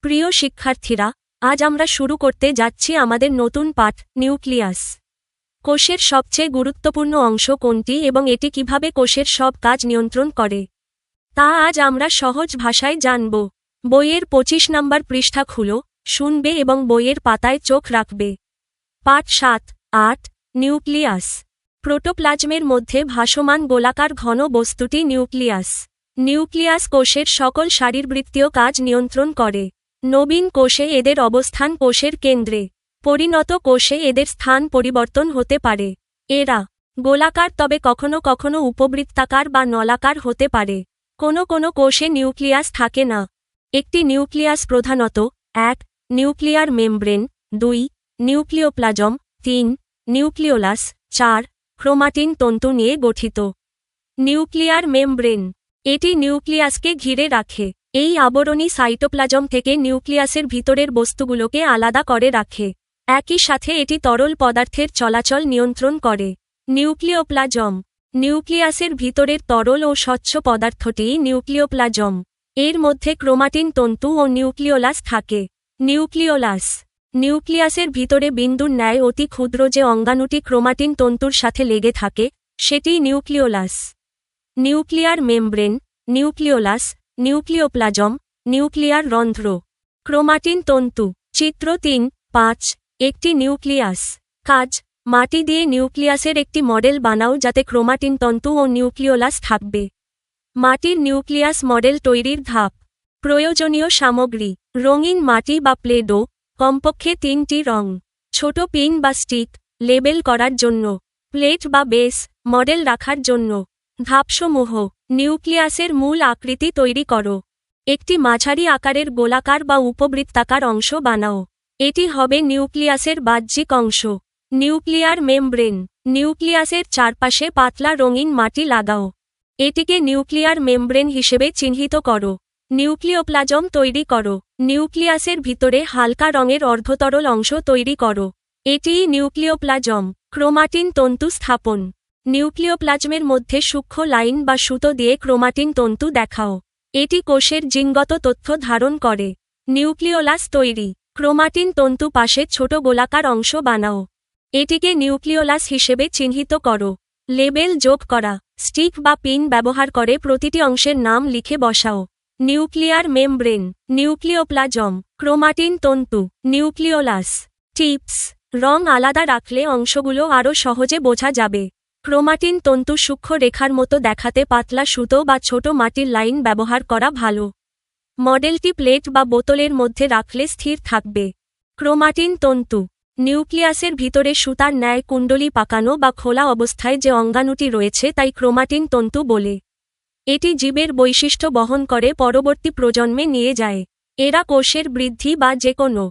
প্রিয় শিক্ষার্থীরা, আজ আমরা শুরু করতে যাচ্ছি আমাদের নতুন পাঠ নিউক্লিয়াস। কোষের সবচেয়ে গুরুত্বপূর্ণ অংশ কোনটি এবং এটি কিভাবে কোষের সব কাজ নিয়ন্ত্রণ করে তা আজ আমরা সহজ ভাষায় জানব। বইয়ের 25 নম্বর পৃষ্ঠা খুলো, শুনবে এবং বইয়ের পাতায় চোখ রাখবে। পাঠ 7-8 নিউক্লিয়াস। প্রোটোপ্লাজমের মধ্যে ভাসমান গোলাকার ঘন বস্তুটি নিউক্লিয়াস। নিউক্লিয়াস কোষের সকল শারীরবৃত্তীয় কাজ নিয়ন্ত্রণ করে। নবীন কোষে এদের অবস্থান কোষের কেন্দ্রে, পরিণত কোষে এদের স্থান পরিবর্তন হতে পারে। এরা গোলাকার তবে কখনো কখনো উপবৃত্তাকার বা নলাকার হতে পারে। কোনো কোনো কোষে নিউক্লিয়াস থাকে না। একটি নিউক্লিয়াস প্রধানত 1. Nuclear membrane, 2. Nucleoplasm, 3. Nucleolus, 4. Chromatin তন্তু নিয়ে গঠিত। নিউক্লিয়ার মেমব্রেন এটি নিউক্লিয়াসকে ঘিরে রাখে। এই আবরণী সাইটোপ্লাজম থেকে নিউক্লিয়াসের ভিতরের বস্তুগুলোকে আলাদা করে রাখে। একই সাথে এটি তরল পদার্থের চলাচল নিয়ন্ত্রণ করে। নিউক্লিওপ্লাজম নিউক্লিয়াসের ভিতরের তরল ও স্বচ্ছ পদার্থটিই নিউক্লিওপ্লাজম। এর মধ্যে ক্রোমাটিন তন্তু ও নিউক্লিওলাস থাকে। নিউক্লিওলাস নিউক্লিয়াসের ভিতরে বিন্দুর ন্যায় অতি ক্ষুদ্র যে অঙ্গাণুটি ক্রোমাটিন তন্তুর সাথে লেগে থাকে, সেটিই nucleolus. Nuclear membrane, nucleolus, nucleoplasm, nuclear রন্ধ্র, ক্রোমাটিন তন্তু। চিত্র 3-5 একটি নিউক্লিয়াস। কাজ: মাটি দিয়ে নিউক্লিয়াসের একটি মডেল বানাও যাতে ক্রোমাটিন তন্তু ও নিউক্লিওলাস থাকবে। মাটির নিউক্লিয়াস মডেল তৈরির ধাপ: প্রয়োজনীয় সামগ্রী: রঙিন মাটি বা প্লে-ডো, কমপক্ষে 3টি রং, ছোট পিন বা স্টিক, লেবেল করার জন্য, প্লেট বা বেস, মডেল রাখার জন্য। ধাপসমূহ: নিউক্লিয়াসের মূল আকৃতি তৈরি করো। একটি মাঝারি আকারের গোলাকার বা উপবৃত্তাকার অংশ বানাও। এটি হবে নিউক্লিয়াসের বাহ্যিক অংশ। নিউক্লিয়ার মেমব্রেন নিউক্লিয়াসের চারপাশে পাতলা রঙিন মাটি লাগাও। এটিকে নিউক্লিয়ার মেমব্রেন হিসেবে চিহ্নিত করো। নিউক্লিওপ্লাজম তৈরি করো। নিউক্লিয়াসের ভিতরে হালকা রঙের অর্ধতরল অংশ তৈরি করো। এটিই নিউক্লিওপ্লাজম। ক্রোমাটিন তন্তু স্থাপন: নিউক্লিওপ্লাজমের মধ্যে সূক্ষ্ম লাইন বা সুতো দিয়ে ক্রোমাটিন তন্তু দেখাও। এটি কোষের জিনগত তথ্য ধারণ করে। নিউক্লিওলাস তৈরি: ক্রোমাটিন তন্তু পাশে ছোট গোলাকার অংশ বানাও। এটিকে নিউক্লিওলাস হিসেবে চিহ্নিত করো। লেবেল যোগ করা: স্টিক বা পিন ব্যবহার করে প্রতিটি অংশের নাম লিখে বসাও। নিউক্লিয়ার মেমব্রেন, নিউক্লিওপ্লাজম, ক্রোমাটিন তন্তু, নিউক্লিওলাস। টিপস: রং আলাদা রাখলে অংশগুলো আরও সহজে বোঝা যাবে। ক্রোমাটিন তন্তু সূক্ষ্ম রেখার মতো দেখাতে পাতলা সুতো বা ছোট মাটির লাইন ব্যবহার করা ভালো। মডেলটি প্লেট বা বোতলের মধ্যে রাখলে স্থির থাকবে। ক্রোমাটিন তন্তু: নিউক্লিয়াসের ভিতরে সুতার ন্যায় কুণ্ডলী পাকানো বা খোলা অবস্থায় যে অঙ্গাণুটি রয়েছে তাই ক্রোমাটিন তন্তু বলে। এটি জীবের বৈশিষ্ট্য বহন করে পরবর্তী প্রজন্মে নিয়ে যায়। এরা কোষের বৃদ্ধি বা যে কোনো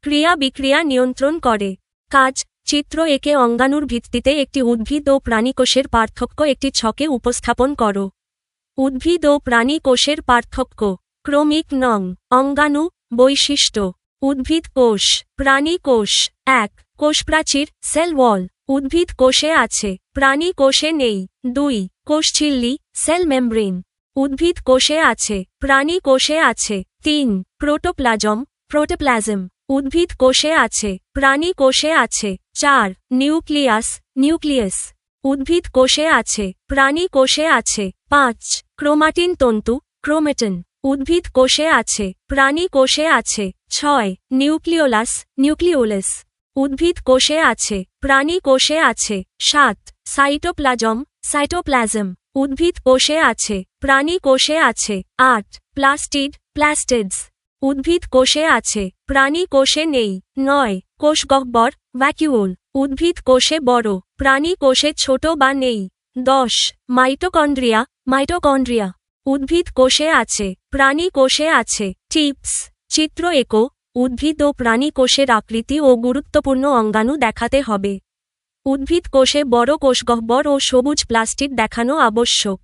ক্রিয়া বিক্রিয়া নিয়ন্ত্রণ করে। কাজ: চিত্র একে অঙ্গাণুর ভিত্তিতে একটি উদ্ভিদ ও প্রাণী কোষের পার্থক্য একটি ছকে উপস্থাপন করো। উদ্ভিদ ও প্রাণী কোষের পার্থক্য: ক্রমিক নং। অঙ্গাণু। বৈশিষ্ট্য: উদ্ভিদ কোষ, প্রাণী কোষ। 1. কোষপ্রাচীর, সেল ওয়াল, উদ্ভিদ কোষে আছে, প্রাণী কোষে নেই। 2. কোষঝিল্লি, সেল মেমব্রেন, উদ্ভিদ কোষে আছে, প্রাণী কোষে আছে। 3. প্রোটোপ্লাজম, প্রোটোপ্লাজম, উদ্ভিদ কোষে আছে, প্রাণী কোষে আছে। 4. নিউক্লিয়াস, নিউক্লিয়াস, উদ্ভিদ কোষে আছে, প্রাণী কোষে আছে। 5. ক্রোমাটিন তন্তু, ক্রোমেটন, উদ্ভিদ কোষে আছে, প্রাণী কোষে আছে। 6. নিউক্লিওলাস, নিউক্লিওলাস, উদ্ভিদ কোষে আছে, প্রাণী কোষে আছে। 7. সাইটোপ্লাজম, সাইটোপ্লাজম, উদ্ভিদ কোষে আছে, প্রাণী কোষে আছে। 8. প্লাস্টিড, প্লাস্টিডস, উদ্ভিদ কোষে আছে, প্রাণী কোষে নেই। 9. কোষগহ্বর, ভ্যাকিউল, উদ্ভিদ কোষে বড়, প্রাণী কোষে ছোট বা নেই। 10. মাইটোকন্ড্রিয়া, মাইটোকন্ড্রিয়া, উদ্ভিদ কোষে আছে, প্রাণী কোষে আছে। টিপস: চিত্র এঁকো। উদ্ভিদ ও প্রাণী কোষের আকৃতি ও গুরুত্বপূর্ণ অঙ্গাণু দেখাতে হবে। উদ্ভিদ কোষে বড় কোষগহ্বর ও সবুজ প্লাস্টিড দেখানো আবশ্যক।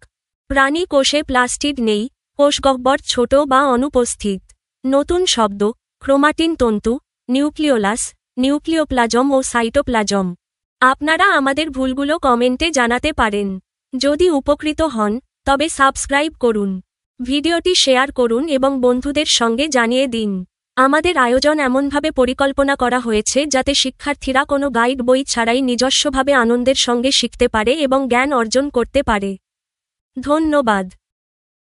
প্রাণী কোষে প্লাস্টিড নেই, কোষগহ্বর ছোট বা অনুপস্থিত। নতুন শব্দ: ক্রোমাটিন তন্তু, নিউক্লিওলাস, নিউক্লিওপ্লাজম ও সাইটোপ্লাজম। আপনারা আমাদের ভুলগুলো কমেন্টে জানাতে পারেন। যদি উপকৃত হন তবে সাবস্ক্রাইব করুন, ভিডিওটি শেয়ার করুন এবং বন্ধুদের সঙ্গে জানিয়ে দিন। আমাদের আয়োজন এমনভাবে পরিকল্পনা করা হয়েছে যাতে শিক্ষার্থীরা কোনো গাইড বই ছাড়াই নিজস্বভাবে আনন্দের সঙ্গে শিখতে পারে এবং জ্ঞান অর্জন করতে পারে। ধন্যবাদ।